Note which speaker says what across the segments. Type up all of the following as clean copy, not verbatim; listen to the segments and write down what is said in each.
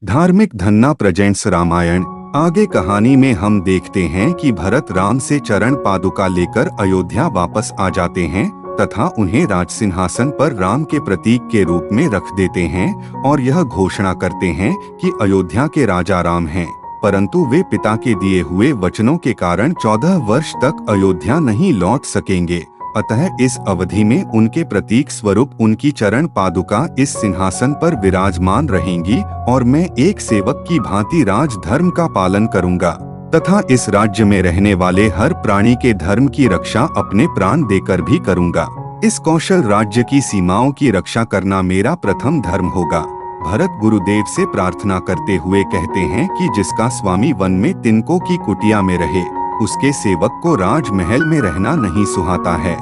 Speaker 1: धार्मिक धन्ना प्रेजेंट्स रामायण। आगे कहानी में हम देखते हैं कि भरत राम से चरण पादुका लेकर अयोध्या वापस आ जाते हैं तथा उन्हें राज सिंहासन पर राम के प्रतीक के रूप में रख देते हैं और यह घोषणा करते हैं कि अयोध्या के राजा राम हैं, परंतु वे पिता के दिए हुए वचनों के कारण 14 वर्ष तक अयोध्या नहीं लौट सकेंगे। अतः इस अवधि में उनके प्रतीक स्वरूप उनकी चरण पादुका इस सिंहासन पर विराजमान रहेंगी और मैं एक सेवक की भांति राज धर्म का पालन करूंगा तथा इस राज्य में रहने वाले हर प्राणी के धर्म की रक्षा अपने प्राण देकर भी करूंगा। इस कौशल राज्य की सीमाओं की रक्षा करना मेरा प्रथम धर्म होगा। भरत गुरुदेव से प्रार्थना करते हुए कहते हैं कि जिसका स्वामी वन में तिनकों की कुटिया में रहे, उसके सेवक को राजमहल में रहना नहीं सुहाता है।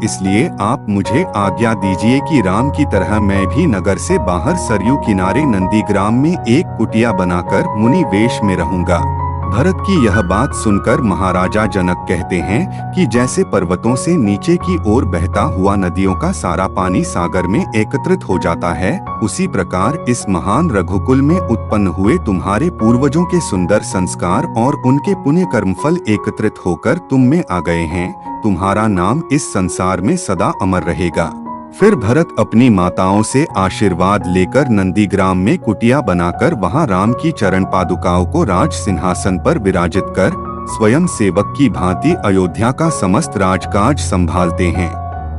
Speaker 1: इसलिए आप मुझे आज्ञा दीजिए कि राम की तरह मैं भी नगर से बाहर सरयू किनारे नंदीग्राम में एक कुटिया बनाकर मुनि वेश में रहूंगा। भरत की यह बात सुनकर महाराजा जनक कहते हैं कि जैसे पर्वतों से नीचे की ओर बहता हुआ नदियों का सारा पानी सागर में एकत्रित हो जाता है, उसी प्रकार इस महान रघुकुल में उत्पन्न हुए तुम्हारे पूर्वजों के सुंदर संस्कार और उनके पुण्य कर्मफल एकत्रित होकर तुम में आ गए हैं। तुम्हारा नाम इस संसार में सदा अमर रहेगा। फिर भरत अपनी माताओं से आशीर्वाद लेकर नंदीग्राम में कुटिया बनाकर वहां राम की चरण पादुकाओं को राज सिंहासन पर विराजित कर स्वयं सेवक की भांति अयोध्या का समस्त राजकाज संभालते हैं।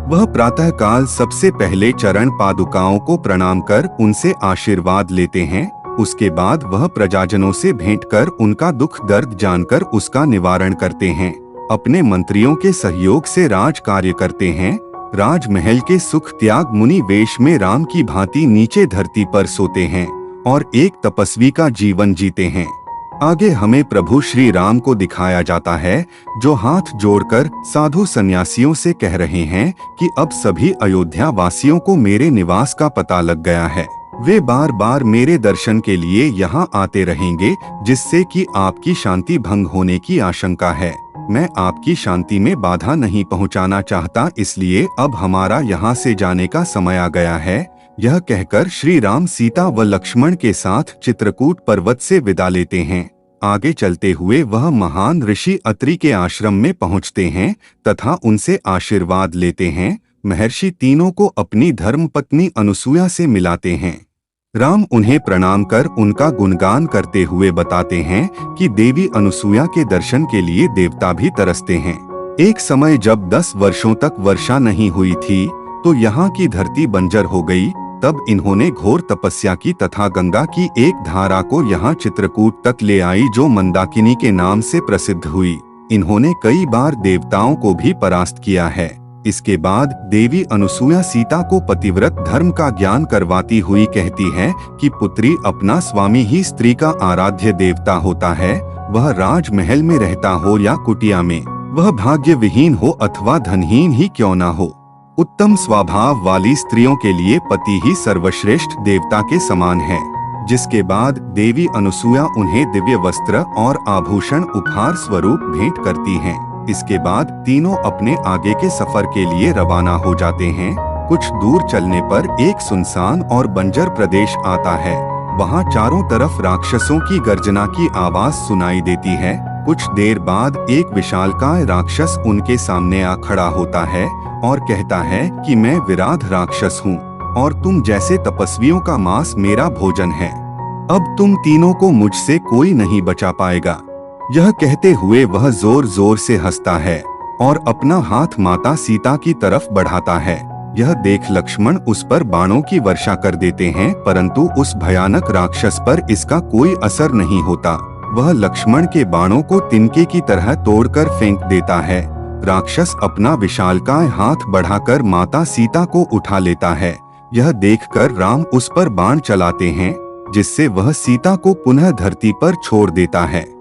Speaker 1: वह प्रातः काल सबसे पहले चरण पादुकाओं को प्रणाम कर उनसे आशीर्वाद लेते हैं। उसके बाद वह प्रजाजनों से भेंट कर उनका दुख दर्द जानकर उसका निवारण करते हैं। अपने मंत्रियों के सहयोग से राज कार्य करते हैं। राजमहल के सुख त्याग मुनि वेश में राम की भांति नीचे धरती पर सोते हैं और एक तपस्वी का जीवन जीते हैं। आगे हमें प्रभु श्री राम को दिखाया जाता है जो हाथ जोड़कर साधु सन्यासियों से कह रहे हैं कि अब सभी अयोध्या वासियों को मेरे निवास का पता लग गया है। वे बार बार मेरे दर्शन के लिए यहाँ आते रहेंगे, जिससे कि आपकी शांति भंग होने की आशंका है। मैं आपकी शांति में बाधा नहीं पहुंचाना चाहता, इसलिए अब हमारा यहाँ से जाने का समय आ गया है। यह कहकर श्री राम सीता व लक्ष्मण के साथ चित्रकूट पर्वत से विदा लेते हैं। आगे चलते हुए वह महान ऋषि अत्रि के आश्रम में पहुँचते हैं तथा उनसे आशीर्वाद लेते हैं। महर्षि तीनों को अपनी धर्मपत्नी अनुसुया से मिलाते हैं। राम उन्हें प्रणाम कर उनका गुणगान करते हुए बताते हैं कि देवी अनुसुया के दर्शन के लिए देवता भी तरसते हैं। एक समय जब 10 वर्षों तक वर्षा नहीं हुई थी तो यहाँ की धरती बंजर हो गई। तब इन्होंने घोर तपस्या की तथा गंगा की एक धारा को यहाँ चित्रकूट तक ले आई, जो मंदाकिनी के नाम से प्रसिद्ध हुई। इन्होंने कई बार देवताओं को भी परास्त किया है। इसके बाद देवी अनुसुया सीता को पतिव्रत धर्म का ज्ञान करवाती हुई कहती है कि पुत्री, अपना स्वामी ही स्त्री का आराध्य देवता होता है। वह राजमहल में रहता हो या कुटिया में, वह भाग्य विहीन हो अथवा धनहीन ही क्यों ना हो, उत्तम स्वभाव वाली स्त्रियों के लिए पति ही सर्वश्रेष्ठ देवता के समान है। जिसके बाद देवी अनुसुया उन्हें दिव्य वस्त्र और आभूषण उपहार स्वरूप भेंट करती हैं। इसके बाद तीनों अपने आगे के सफर के लिए रवाना हो जाते हैं। कुछ दूर चलने पर एक सुनसान और बंजर प्रदेश आता है। वहाँ चारों तरफ राक्षसों की गर्जना की आवाज सुनाई देती है। कुछ देर बाद एक विशालकाय राक्षस उनके सामने आ खड़ा होता है और कहता है कि मैं विराध राक्षस हूँ और तुम जैसे तपस्वियों का मांस मेरा भोजन है। अब तुम तीनों को मुझसे कोई नहीं बचा पाएगा। यह कहते हुए वह जोर जोर से हंसता है और अपना हाथ माता सीता की तरफ बढ़ाता है। यह देख लक्ष्मण उस पर बाणों की वर्षा कर देते हैं, परंतु उस भयानक राक्षस पर इसका कोई असर नहीं होता। वह लक्ष्मण के बाणों को तिनके की तरह तोड़कर फेंक देता है। राक्षस अपना विशालकाय हाथ बढ़ाकर माता सीता को उठा लेता है। यह देखकर राम उस पर बाण चलाते हैं, जिससे वह सीता को पुनः धरती पर छोड़ देता है।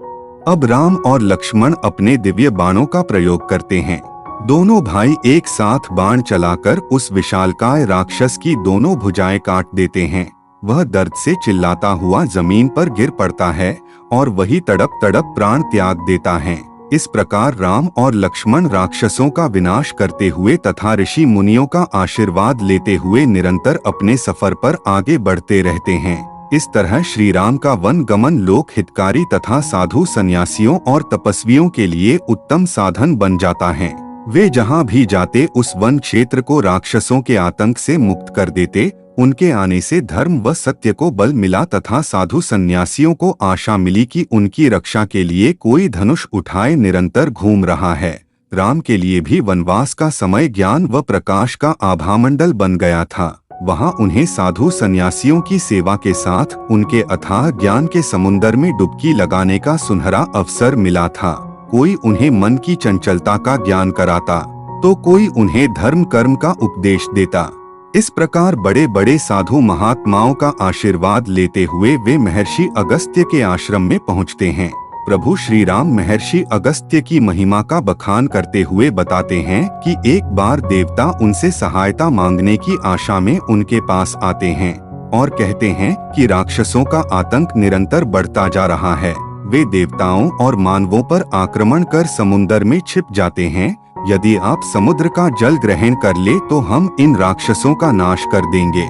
Speaker 1: अब राम और लक्ष्मण अपने दिव्य बाणों का प्रयोग करते हैं। दोनों भाई एक साथ बाण चलाकर उस विशालकाय राक्षस की दोनों भुजाएं काट देते हैं। वह दर्द से चिल्लाता हुआ जमीन पर गिर पड़ता है और वही तड़प तड़प प्राण त्याग देता है। इस प्रकार राम और लक्ष्मण राक्षसों का विनाश करते हुए तथा ऋषि मुनियों का आशीर्वाद लेते हुए निरंतर अपने सफर पर आगे बढ़ते रहते हैं। इस तरह श्री राम का वन गमन लोक हितकारी तथा साधु सन्यासियों और तपस्वियों के लिए उत्तम साधन बन जाता है। वे जहाँ भी जाते उस वन क्षेत्र को राक्षसों के आतंक से मुक्त कर देते। उनके आने से धर्म व सत्य को बल मिला तथा साधु सन्यासियों को आशा मिली कि उनकी रक्षा के लिए कोई धनुष उठाए निरंतर घूम रहा है। राम के लिए भी वनवास का समय ज्ञान व प्रकाश का आभामंडल बन गया था। वहाँ उन्हें साधु सन्यासियों की सेवा के साथ उनके अथाह ज्ञान के समुंदर में डुबकी लगाने का सुनहरा अवसर मिला था। कोई उन्हें मन की चंचलता का ज्ञान कराता तो कोई उन्हें धर्म कर्म का उपदेश देता। इस प्रकार बड़े बड़े साधु महात्माओं का आशीर्वाद लेते हुए वे महर्षि अगस्त्य के आश्रम में पहुँचते हैं। प्रभु श्री राम महर्षि अगस्त्य की महिमा का बखान करते हुए बताते हैं कि एक बार देवता उनसे सहायता मांगने की आशा में उनके पास आते हैं और कहते हैं कि राक्षसों का आतंक निरंतर बढ़ता जा रहा है। वे देवताओं और मानवों पर आक्रमण कर समुद्र में छिप जाते हैं। यदि आप समुद्र का जल ग्रहण कर ले तो हम इन राक्षसों का नाश कर देंगे।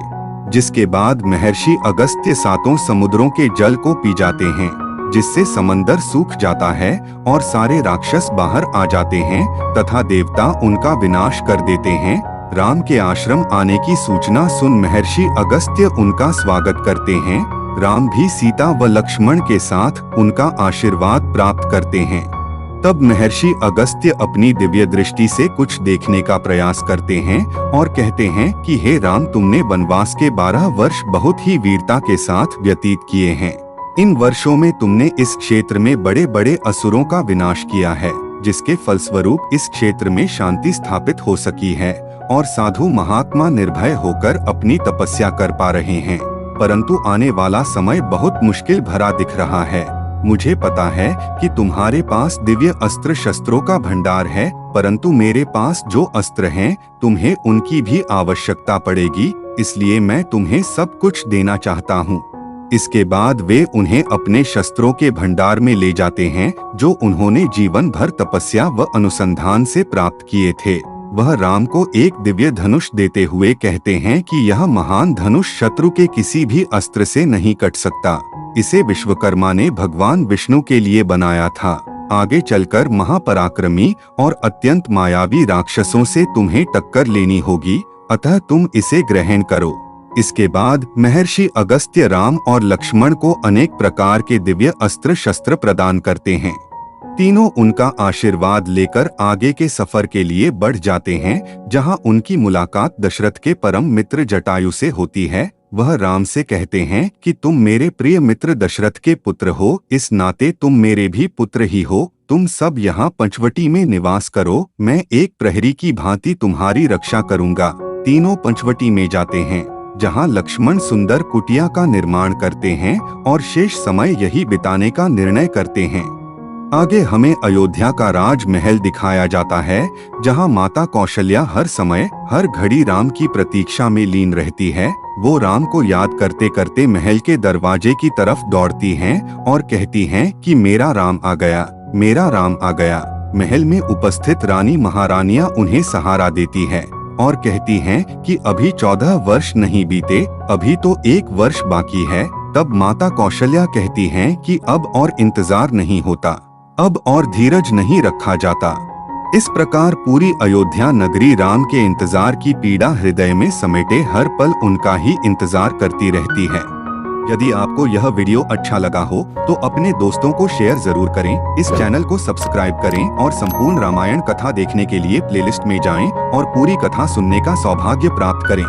Speaker 1: जिसके बाद महर्षि अगस्त्य सातों समुद्रों के जल को पी जाते हैं, जिससे समंदर सूख जाता है और सारे राक्षस बाहर आ जाते हैं तथा देवता उनका विनाश कर देते हैं। राम के आश्रम आने की सूचना सुन महर्षि अगस्त्य उनका स्वागत करते हैं। राम भी सीता व लक्ष्मण के साथ उनका आशीर्वाद प्राप्त करते हैं। तब महर्षि अगस्त्य अपनी दिव्य दृष्टि से कुछ देखने का प्रयास करते हैं और कहते हैं कि हे राम, तुमने वनवास के 12 वर्ष बहुत ही वीरता के साथ व्यतीत किए हैं। इन वर्षों में तुमने इस क्षेत्र में बड़े बड़े असुरों का विनाश किया है, जिसके फलस्वरूप इस क्षेत्र में शांति स्थापित हो सकी है और साधु महात्मा निर्भय होकर अपनी तपस्या कर पा रहे हैं। परंतु आने वाला समय बहुत मुश्किल भरा दिख रहा है। मुझे पता है कि तुम्हारे पास दिव्य अस्त्र शस्त्रों का भंडार है, परंतु मेरे पास जो अस्त्र हैं, तुम्हें उनकी भी आवश्यकता पड़ेगी, इसलिए मैं तुम्हें सब कुछ देना चाहता हूँ। इसके बाद वे उन्हें अपने शस्त्रों के भंडार में ले जाते हैं, जो उन्होंने जीवन भर तपस्या व अनुसंधान से प्राप्त किए थे। वह राम को एक दिव्य धनुष देते हुए कहते हैं कि यह महान धनुष शत्रु के किसी भी अस्त्र से नहीं कट सकता। इसे विश्वकर्मा ने भगवान विष्णु के लिए बनाया था। आगे चलकर महापराक्रमी और अत्यंत मायावी राक्षसों से तुम्हें टक्कर लेनी होगी, अतः तुम इसे ग्रहण करो। इसके बाद महर्षि अगस्त्य राम और लक्ष्मण को अनेक प्रकार के दिव्य अस्त्र शस्त्र प्रदान करते हैं। तीनों उनका आशीर्वाद लेकर आगे के सफर के लिए बढ़ जाते हैं, जहां उनकी मुलाकात दशरथ के परम मित्र जटायु से होती है। वह राम से कहते हैं कि तुम मेरे प्रिय मित्र दशरथ के पुत्र हो, इस नाते तुम मेरे भी पुत्र ही हो। तुम सब यहाँ पंचवटी में निवास करो, मैं एक प्रहरी की भांति तुम्हारी रक्षा करूँगा। तीनों पंचवटी में जाते हैं, जहां लक्ष्मण सुंदर कुटिया का निर्माण करते हैं और शेष समय यही बिताने का निर्णय करते हैं। आगे हमें अयोध्या का राजमहल दिखाया जाता है, जहां माता कौशल्या हर समय हर घड़ी राम की प्रतीक्षा में लीन रहती है। वो राम को याद करते करते महल के दरवाजे की तरफ दौड़ती हैं और कहती हैं कि मेरा राम आ गया, मेरा राम आ गया। महल में उपस्थित रानी महारानियां उन्हें सहारा देती है और कहती हैं कि अभी 14 वर्ष नहीं बीते, अभी तो 1 वर्ष बाकी है। तब माता कौशल्या कहती हैं कि अब और इंतजार नहीं होता, अब और धीरज नहीं रखा जाता। इस प्रकार पूरी अयोध्या नगरी राम के इंतजार की पीड़ा हृदय में समेटे हर पल उनका ही इंतजार करती रहती है। यदि आपको यह वीडियो अच्छा लगा हो तो अपने दोस्तों को शेयर जरूर करें। इस चैनल को सब्सक्राइब करें और संपूर्ण रामायण कथा देखने के लिए प्लेलिस्ट में जाएं और पूरी कथा सुनने का सौभाग्य प्राप्त करें।